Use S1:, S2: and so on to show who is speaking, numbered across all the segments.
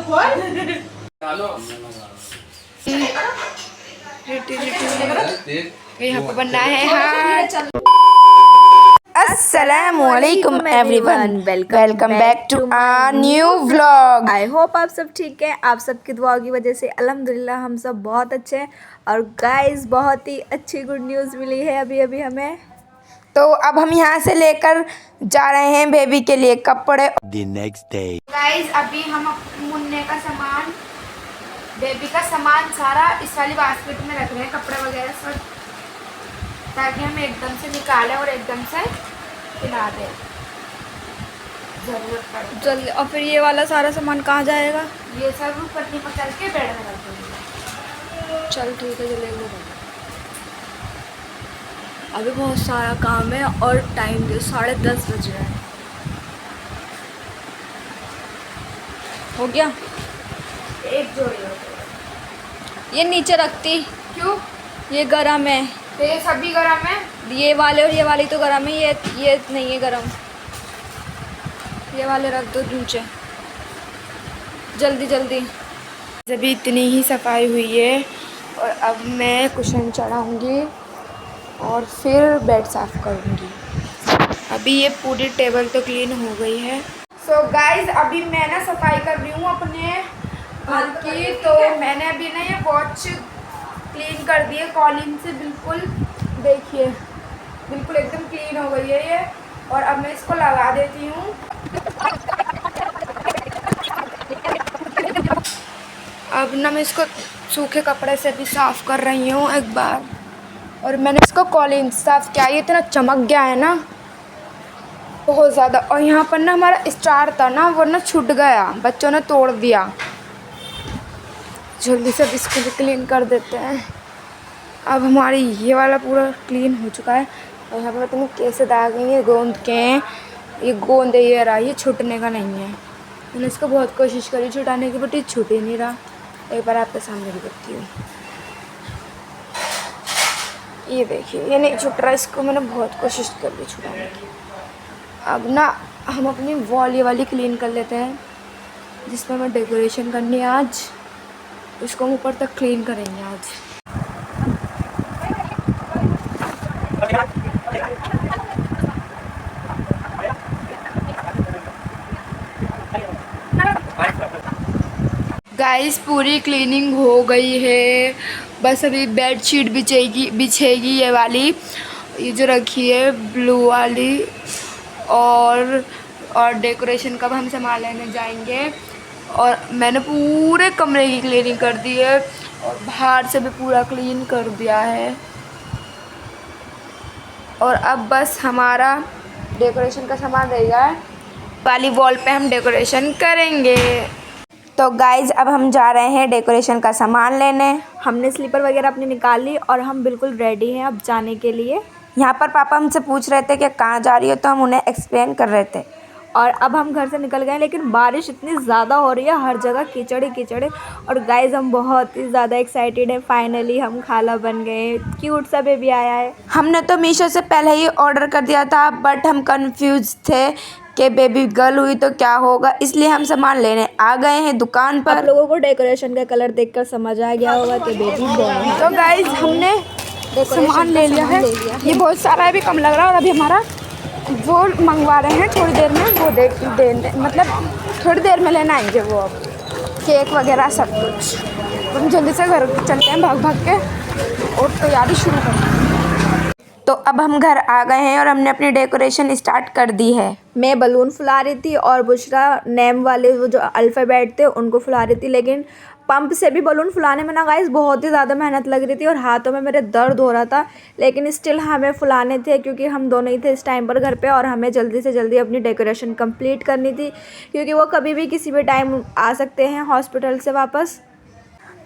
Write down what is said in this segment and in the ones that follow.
S1: यहाँ पे बनना है अस्सलामुअलैकुम everyone, welcome back to our new vlog.
S2: I hope आप सब ठीक है। आप सबकी दुआ की वजह से अल्हम्दुलिल्लाह हम सब बहुत अच्छे हैं। और गाइस बहुत ही अच्छी गुड न्यूज़ मिली है अभी हमें।
S1: तो अब हम यहाँ से लेकर जा रहे हैं बेबी के लिए कपड़े।
S3: The next day.
S1: गाइस अभी हम मुन्ने का सामान, बेबी का सामान सारा इस वाली बास्केट में रख रहे हैं, कपड़े वगैरह सब, ताकि हम एकदम से निकालें और एकदम से खिला दें जरूरत पड़े
S2: जल्दी। और फिर ये वाला सारा सामान कहाँ जाएगा?
S1: ये सब पन्नी पकड़ के बेड में रख देंगे।
S2: चल ठीक है, जल्दी। अभी बहुत सारा काम है और टाइम भी 10:30 बज रहा है। हो गया?
S1: एक जोड़ी हो गई।
S2: ये नीचे रखती
S1: क्यों?
S2: ये गरम है।
S1: तो ये सभी गरम है?
S2: ये वाले और ये वाली तो गरम है, ये नहीं है गरम। ये वाले रख दो नीचे, जल्दी।
S1: अभी इतनी ही सफाई हुई है और अब मैं कुशन चढ़ाऊंगी और फिर बेड साफ़ करूंगी। अभी ये पूरी टेबल तो क्लीन हो गई है। सो गाइज अभी मैं ना सफाई कर रही हूँ अपने घर की। तो मैंने अभी ना ये वॉच क्लीन कर दी है कॉलिन से, बिल्कुल देखिए बिल्कुल एकदम क्लीन हो गई है ये। और अब मैं इसको लगा देती हूँ। अब ना मैं इसको सूखे कपड़े से भी साफ़ कर रही हूँ एक बार। और मैंने इसको कॉलिन साफ़ किया, ये इतना चमक गया है ना बहुत ज़्यादा। और यहाँ पर ना हमारा स्टार था ना, वो ना छूट गया, बच्चों ने तोड़ दिया। जल्दी से इसको भी क्लीन कर देते हैं। अब हमारी ये वाला पूरा क्लीन हो चुका है। और यहाँ पर मैं तुम्हें कैसे दाग गई है, गोंद के हैं ये, गोंद ये रहा, ये छूटने का नहीं है। मैंने इसको बहुत कोशिश करी छुटाने की, बट ये छूट ही नहीं रहा। एक बार आपके सामने भी देखती हूँ, ये देखिए ये नहीं छूट रहा। इसको मैंने बहुत कोशिश कर ली छुटाने की। अब ना हम अपनी वॉल ये वाली क्लीन कर लेते हैं, जिसमें हमें डेकोरेशन करनी है आज। इसको हम ऊपर तक क्लीन करेंगे आज। गाइस पूरी क्लीनिंग हो गई है, बस अभी बेड शीट बिछेगी ये वाली, ये जो रखी है ब्लू वाली। और डेकोरेशन का भी हम सामान लेने जाएंगे। और मैंने पूरे कमरे की क्लीनिंग कर दी है और बाहर से भी पूरा क्लीन कर दिया है। और अब बस हमारा डेकोरेशन का सामान रहेगा, वाली वॉल पे हम डेकोरेशन करेंगे। तो गाइज़ अब हम जा रहे हैं डेकोरेशन का सामान लेने।
S2: हमने स्लीपर वगैरह अपनी निकाल ली और हम बिल्कुल रेडी हैं अब जाने के लिए।
S1: यहाँ पर पापा हमसे पूछ रहे थे कि कहाँ जा रही हो, तो हम उन्हें एक्सप्लेन कर रहे थे।
S2: और अब हम घर से निकल गए, लेकिन बारिश इतनी ज़्यादा हो रही है, हर जगह कीचड़ है। और गाइज़ हम बहुत ही ज़्यादा एक्साइटेड हैं। फाइनली हम खाला बन गए, क्यूट सा बेबी आया है।
S1: हमने तो मीशो से पहले ही ऑर्डर कर दिया था, बट हम कंफ्यूज थे कि बेबी गर्ल हुई तो क्या होगा, इसलिए हम सामान लेने आ गए हैं दुकान पर।
S2: आप लोगों को डेकोरेशन का कलर देखकर समझ आ गया होगा कि बेबी बॉय है।
S1: तो गाइज़ हमने सामान ले लिया है। ये बहुत सारा है, भी कम लग रहा है। और अभी हमारा वो मंगवा रहे हैं थोड़ी देर में, वो देने मतलब थोड़ी देर में लेना आएंगे वो, अब केक वगैरह सब कुछ। हम जल्दी से घर चलते हैं भाग के और तैयारी शुरू करते हैं। तो अब हम घर आ गए हैं और हमने अपनी डेकोरेशन स्टार्ट कर दी है।
S2: मैं बलून फुला रही थी और बुशरा नेम वाले वो जो अल्फ़ाबेट थे उनको फुला रही थी, लेकिन पंप से भी बलून फुलाने में ना गाइस बहुत ही ज़्यादा मेहनत लग रही थी और हाथों में मेरे दर्द हो रहा था। लेकिन स्टिल हमें फुलाने थे, क्योंकि हम दोनों ही थे इस टाइम पर घर पे और हमें जल्दी से जल्दी अपनी डेकोरेशन कंप्लीट करनी थी, क्योंकि वो कभी भी किसी भी टाइम आ सकते हैं हॉस्पिटल से वापस।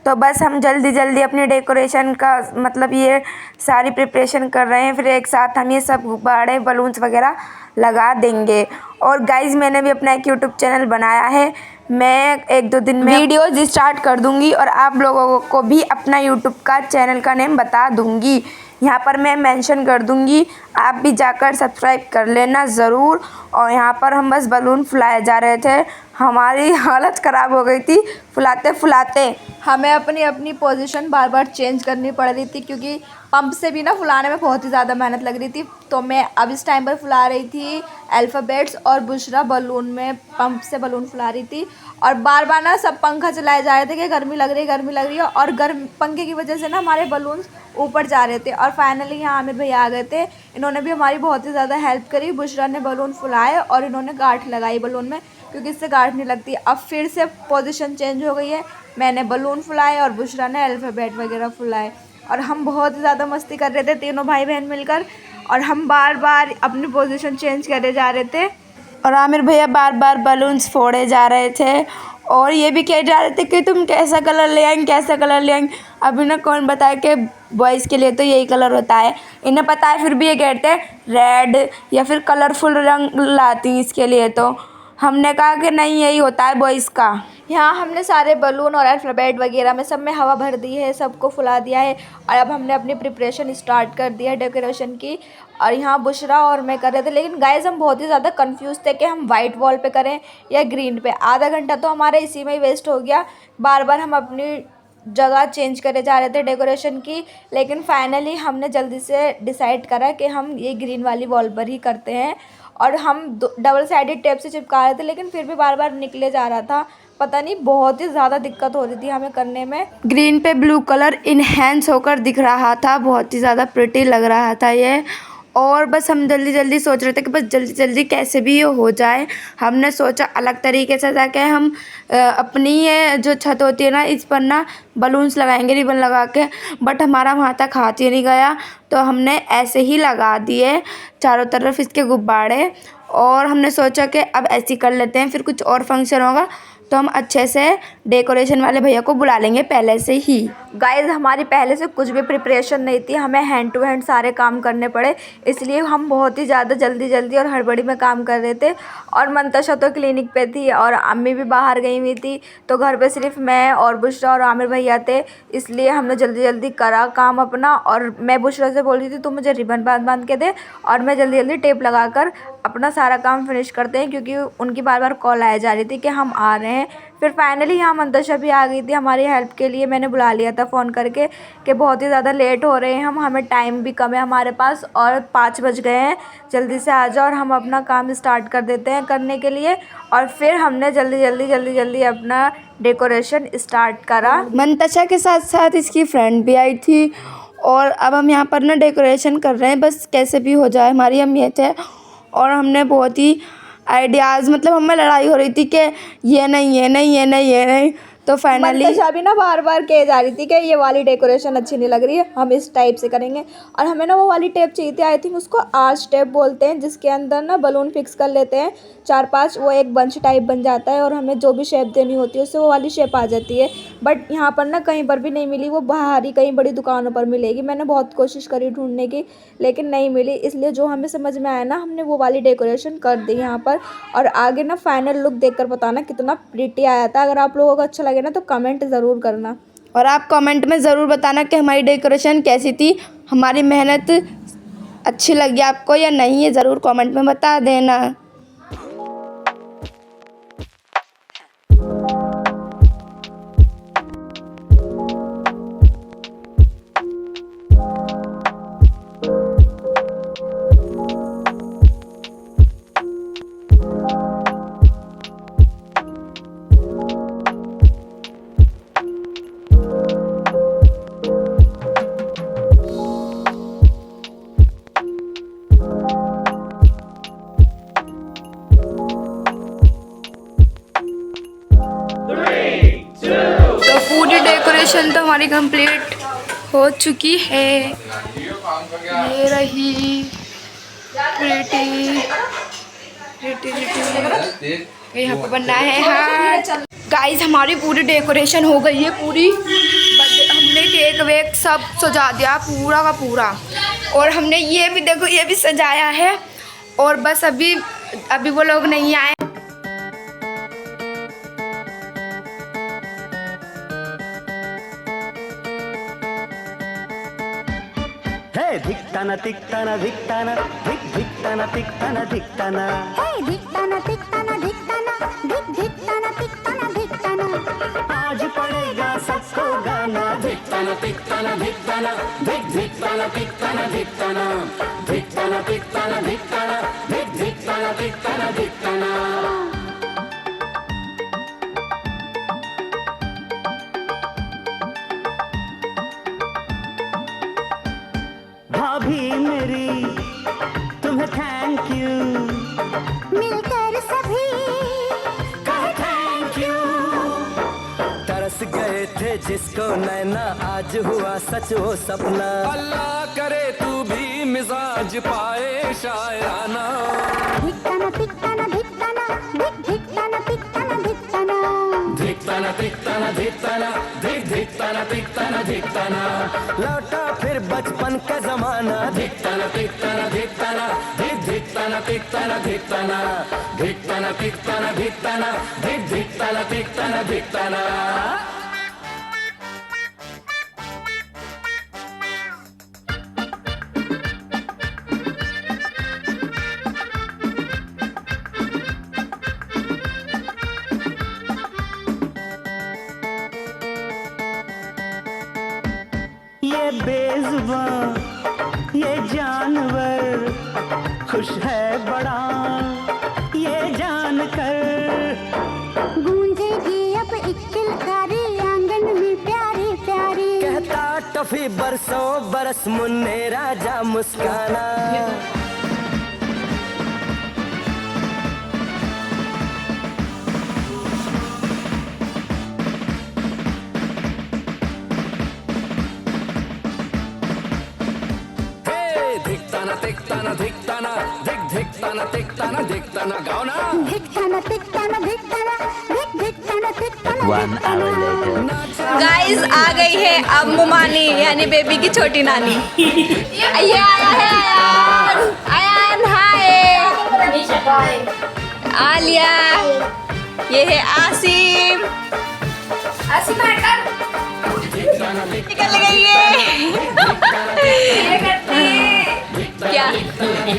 S1: तो बस हम जल्दी अपनी डेकोरेशन का मतलब ये सारी प्रिपरेशन कर रहे हैं, फिर एक साथ हम ये सब गुब्बारे बलून्स वगैरह लगा देंगे। और गाइज़ मैंने भी अपना एक यूट्यूब चैनल बनाया है, मैं 1-2 दिन में वीडियोज़ स्टार्ट कर दूंगी और आप लोगों को भी अपना यूट्यूब का चैनल का नेम बता दूंगी। यहाँ पर मैं मेंशन कर दूंगी, आप भी जाकर सब्सक्राइब कर लेना ज़रूर। और यहाँ पर हम बस बलून फुलाए जा रहे थे, हमारी हालत ख़राब हो गई थी फुलाते फुलाते।
S2: हमें अपनी अपनी पोजीशन बार बार चेंज करनी पड़ रही थी क्योंकि पंप से भी ना फुलाने में बहुत ही ज़्यादा मेहनत लग रही थी। तो मैं अब इस टाइम पर फुला रही थी अल्फ़ाबेट्स और बुशरा बलून में पंप से बलून फुला रही थी। और बार बार ना सब पंखा चलाए जा रहे थे कि गर्मी लग रही है और गर्म पंखे की वजह से ना हमारे बलून ऊपर जा रहे थे। और फाइनली यहाँ आमिर भैया आ गए थे, इन्होंने भी हमारी बहुत ही ज़्यादा हेल्प करी। बुशरा ने बलून फुलाए और इन्होंने गांठ लगाई बलून में क्योंकि इससे गांठ नहीं लगती। अब फिर से पोजीशन चेंज हो गई है, मैंने बलून फुलाए और बुशरा ने अल्फ़ाबेट वगैरह फुलाए। और हम बहुत ही ज़्यादा मस्ती कर रहे थे तीनों भाई बहन मिलकर, और हम बार बार अपनी पोजीशन चेंज करे जा रहे थे।
S1: और आमिर भैया बार बार बलून्स फोड़े जा रहे थे और ये भी कह जा रहे थे कि तुम कैसा कलर ले आएंगे, कैसा कलर ले आएंगे। अभी ना कौन बताए कि बॉयज़ के लिए तो यही कलर होता है, इन्हें पता है फिर भी ये कहते हैं रेड या फिर कलरफुल रंग लाती इसके लिए। तो हमने कहा कि नहीं, यही होता है बॉयज़ का।
S2: यहाँ हमने सारे बलून और अल्फ़ाबेट वगैरह में सब में हवा भर दी है, सबको फुला दिया है। और अब हमने अपनी प्रिपरेशन स्टार्ट कर दिया है डेकोरेशन की। और यहाँ बुशरा और मैं कर रहे थे, लेकिन गाइस हम बहुत ही ज़्यादा कंफ्यूज थे कि हम वाइट वॉल पे करें या ग्रीन पे। आधा घंटा तो हमारा इसी में ही वेस्ट हो गया, बार बार हम अपनी जगह चेंज करे जा रहे थे डेकोरेशन की। लेकिन फाइनली हमने जल्दी से डिसाइड करा कि हम ये ग्रीन वाली वॉल पर ही करते हैं। और हम डबल साइडेड टेप से चिपका रहे थे, लेकिन फिर भी बार बार निकले जा रहा था, पता नहीं बहुत ही ज़्यादा दिक्कत हो रही थी हमें करने में।
S1: ग्रीन पे ब्लू कलर इन्हेंस होकर दिख रहा था, बहुत ही ज़्यादा प्रिटी लग रहा था ये। और बस हम जल्दी जल्दी सोच रहे थे कि बस जल्दी जल्दी कैसे भी ये हो जाए। हमने सोचा अलग तरीके से जाके हम अपनी ये जो छत होती है ना, इस पर ना बलून्स लगाएंगे रिबन लगा के, बट हमारा वहाँ तक हाथ ही नहीं गया। तो हमने ऐसे ही लगा दिए चारों तरफ इसके गुब्बारे। और हमने सोचा कि अब ऐसे ही कर लेते हैं, फिर कुछ और फंक्शन होगा तो हम अच्छे से डेकोरेशन वाले भैया को बुला लेंगे पहले से ही।
S2: गाइज हमारी पहले से कुछ भी प्रिपरेशन नहीं थी, हमें हैंड टू हैंड सारे काम करने पड़े, इसलिए हम बहुत ही ज़्यादा जल्दी और हड़बड़ी में काम कर रहे थे। और मंतशा तो क्लिनिक पे थी और अम्मी भी बाहर गई हुई थी, तो घर पे सिर्फ मैं और बुशरा और आमिर भैया थे, इसलिए हमने जल्दी करा काम अपना। और मैं बुशरा से बोल रही थी तू मुझे रिबन बांध के दे, और मैं जल्दी टेप लगा कर अपना सारा काम फिनिश करते हैं, क्योंकि उनकी बार बार कॉल आ जा रही थी कि हम आ रहे हैं। फिर फाइनली यहाँ मंतशा भी आ गई थी हमारी हेल्प के लिए, मैंने बुला लिया था फ़ोन करके कि बहुत ही ज़्यादा लेट हो रहे हैं हमें टाइम भी कम है हमारे पास और 5 बज गए हैं, जल्दी से आ जाओ और हम अपना काम स्टार्ट कर देते हैं करने के लिए। और फिर हमने जल्दी अपना डेकोरेशन स्टार्ट करा।
S1: मंतशा के साथ साथ इसकी फ्रेंड भी आई थी। और अब हम यहाँ पर ना डेकोरेशन कर रहे हैं, बस कैसे भी हो जाए। हमारी हम ये थे और हमने बहुत ही आइडियाज़, मतलब हमें लड़ाई हो रही थी कि ये नहीं। तो फाइनली
S2: मंतशा भी ना बार बार कह जा रही थी कि ये वाली डेकोरेशन अच्छी नहीं लग रही है, हम इस टाइप से करेंगे। और हमें ना वो वाली टेप चाहिए थी, आई थिंक उसको आर्च टेप बोलते हैं, जिसके अंदर ना बलून फिक्स कर लेते हैं 4-5, वो एक बंच टाइप बन जाता है और हमें जो भी शेप देनी होती है उससे वो वाली शेप आ जाती है। बट यहाँ पर ना कहीं पर भी नहीं मिली, वो बाहर ही कहीं बड़ी दुकानों पर मिलेगी। मैंने बहुत कोशिश करी ढूंढने की, लेकिन नहीं मिली, इसलिए जो हमें समझ में आया ना हमने वो वाली डेकोरेशन कर दी यहाँ पर। और आगे ना फाइनल लुक देखकर बताना कितना प्रिटी आया था। अगर आप लोगों को अच्छा लगे ना तो कमेंट ज़रूर करना,
S1: और आप कमेंट में ज़रूर बताना कि हमारी डेकोरेशन कैसी थी, हमारी मेहनत अच्छी लगी आपको या नहीं, ये ज़रूर कमेंट में बता देना। डेकोरेशन तो हमारी कंप्लीट हो चुकी है। ये रही प्रिटी यहाँ पे बनना है। हाँ गाइस हमारी पूरी डेकोरेशन हो गई है, पूरी हमने केक वेक सब सजा दिया पूरा का पूरा। और हमने ये भी देखो ये भी सजाया है। और बस अभी वो लोग नहीं आए।
S3: धिक्ताना तिक्ताना धिक्ताना धिक्ताना तिक्ताना धिक्ताना
S4: धिक्ताना तिक्ताना धिक्ताना धिक्ताना
S3: धिक्ताना धिक्ताना धिक धिक्ताना धिक्ताना धिक्ताना धिक्ताना धिक्ताना धिक्ताना धिक धिक्ताना धिक्ताना धिक्ताना। भाभी मेरी तुम्हें थैंक यू,
S4: मिलकर सभी
S3: कहे थैंक यू। तरस गए थे जिसको नैना आज हुआ सच वो सपना।
S5: अल्लाह करे तू भी मिजाज पाए शायराना।
S4: धिक्ताना धिक्ताना धिक्ताना धिक धिक्ताना धिक्ताना धिक्ताना
S3: धिक्ताना धिक्ताना धिक्ताना धिक धिक्ताना धिक्ताना धिक्ताना। लौटा फिर बचपन का जमाना। धिक्ताना धिक्ताना धिक्ताना धिक धिक्ताना धिक्ताना धिक्ताना धिक्ताना धिक्ताना धिक्ताना धिक धिक्ताना धिक्ताना धिक्ताना। ये बेजुबान ये जानवर खुश है बड़ा ये जानकर।
S4: गूंजेगी अब एक किलकारी आंगन में प्यारी प्यारी।
S3: कहता टफी बरसों बरस मुन्ने राजा मुस्काना।
S5: धिक्ताना धिक्ताना धिक्ताना धिक धिक्ताना धिक्ताना धिक्ताना। गाओ ना।
S4: धिक्ताना धिक्ताना धिक्ताना धिक धिक्ताना धिक्ताना धिक्ताना।
S2: गाइस आ गई है अब मुमानी यानी बेबी की छोटी नानी। ये आया है आयान। आयान हाय। आलिया ये है आसिम। आसिम निकल गई है। क्या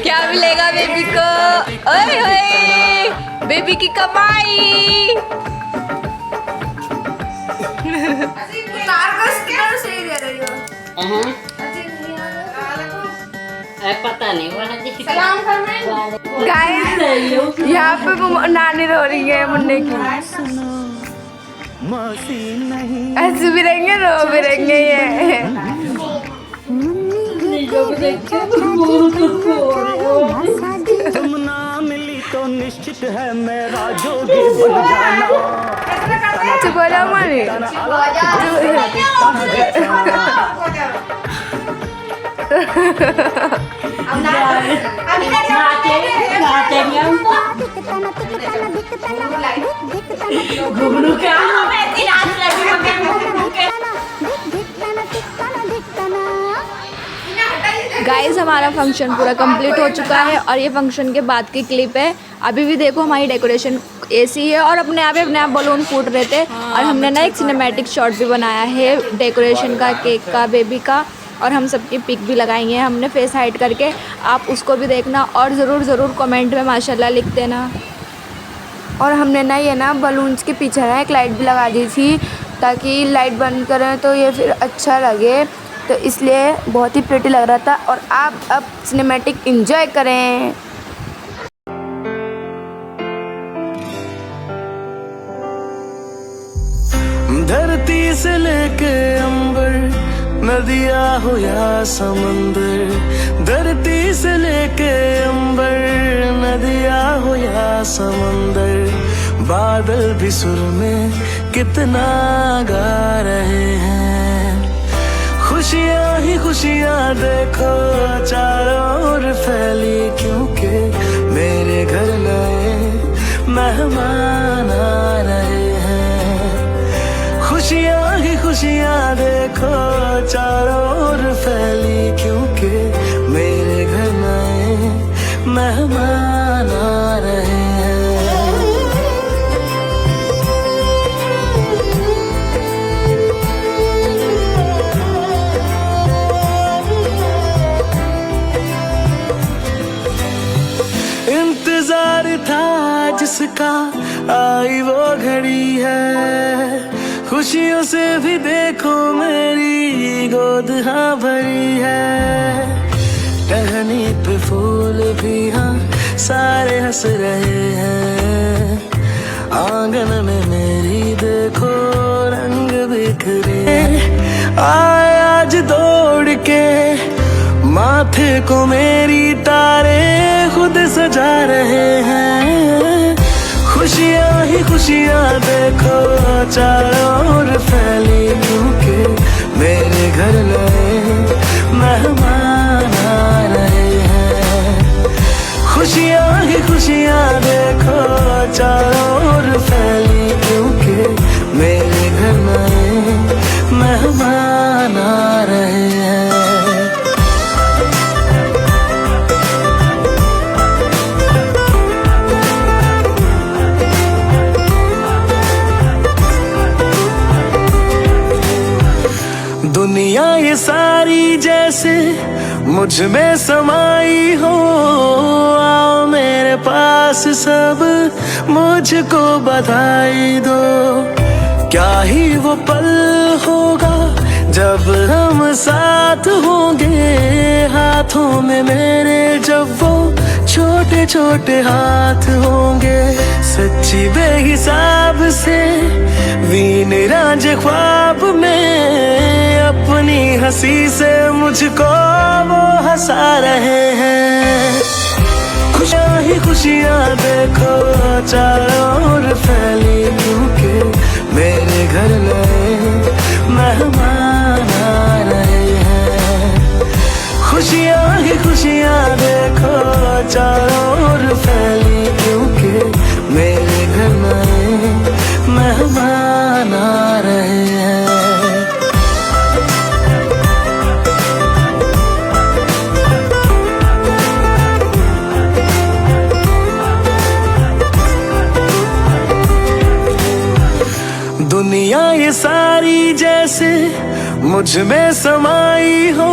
S2: क्या मिलेगा बेबी को? ओए होए बेबी की कमाई।
S6: पता नहीं
S1: गाइस यहाँ पे नानी रो रही है मुन्ने की।
S3: मौसी नहीं
S1: ऐसे भी रहेंगे रो भी रहेंगे ये।
S3: तुम ना मिली तो निश्चित है मेरा जोगी बन जाना।
S1: चुप हो जाओ मानी।
S2: गाइस हमारा फंक्शन पूरा कंप्लीट हो चुका है और ये फंक्शन के बाद की क्लिप है। अभी भी देखो हमारी डेकोरेशन ऐसी है और अपने आप बलून फूट रहे थे। और हमने ना एक सिनेमैटिक शॉट भी बनाया है डेकोरेशन का, केक का, बेबी का, और हम सबकी पिक भी लगाई है हमने फेस हाइड करके। आप उसको भी देखना और ज़रूर कमेंट में माशाल्लाह लिख देना।
S1: और हमने ना ये ना बलून्स के पीछे ना एक लाइट भी लगा दी थी ताकि लाइट बंद करें तो ये फिर अच्छा लगे, तो इसलिए बहुत ही प्रिटी लग रहा था। और आप अब सिनेमैटिक एंजॉय करें।
S7: धरती से लेके अंबर, नदिया हो या समंदर। धरती से लेके अंबर, नदिया हो या समंदर। बादल भी सुर में कितना गा रहे हैं। खुशियाँ ही खुशियाँ देखो चारों ओर फैली, क्योंकि मेरे घर नए मेहमान आ रहे हैं। खुशियाँ ही खुशियाँ देखो चारों ओर फैली, क्योंकि मेरे घर नए मेहमान आ रहे हैं। इंतजार था जिसका आई वो घड़ी, खुशियों से भी देखो मेरी गोद हाँ भरी है। टहनी पे फूल भी हाँ सारे हंस रहे हैं। आंगन में मेरी देखो रंग बिखरे। आए आज दौड़ के माथे को मेरी तारे खुद सजा रहे हैं। खुशियाँ ही खुशियाँ देखो चारों ओर फैली, क्योंकि मेरे घर नए मेहमान आ रहे हैं। खुशियाँ ही खुशियाँ देखो चारों ओर फैली, क्योंकि मेरे घर नए मेहमान आ रहे हैं। दुनिया ये सारी जैसे मुझ में समाई हो। आओ मेरे पास सब मुझको बधाई दो। क्या ही वो पल होगा जब हम साथ होंगे। हाथों में मेरे जब वो छोटे छोटे हाथ होंगे। सच्ची बेहिसाब से वीन राज ख्वाब में अपनी हंसी से मुझको वो हंसा रहे हैं। खुशियाँ ही खुशियाँ देखो चारों ओर फैली, क्योंकि मेरे घर नए मेहमान आ रहे हैं। खुशियाँ ही खुशियाँ देखो चारों ओर फैली, क्योंकि मेरे घर नए मेहमान आ रहे हैं। दुनिया ये सारी जैसे मुझ में समाई हो।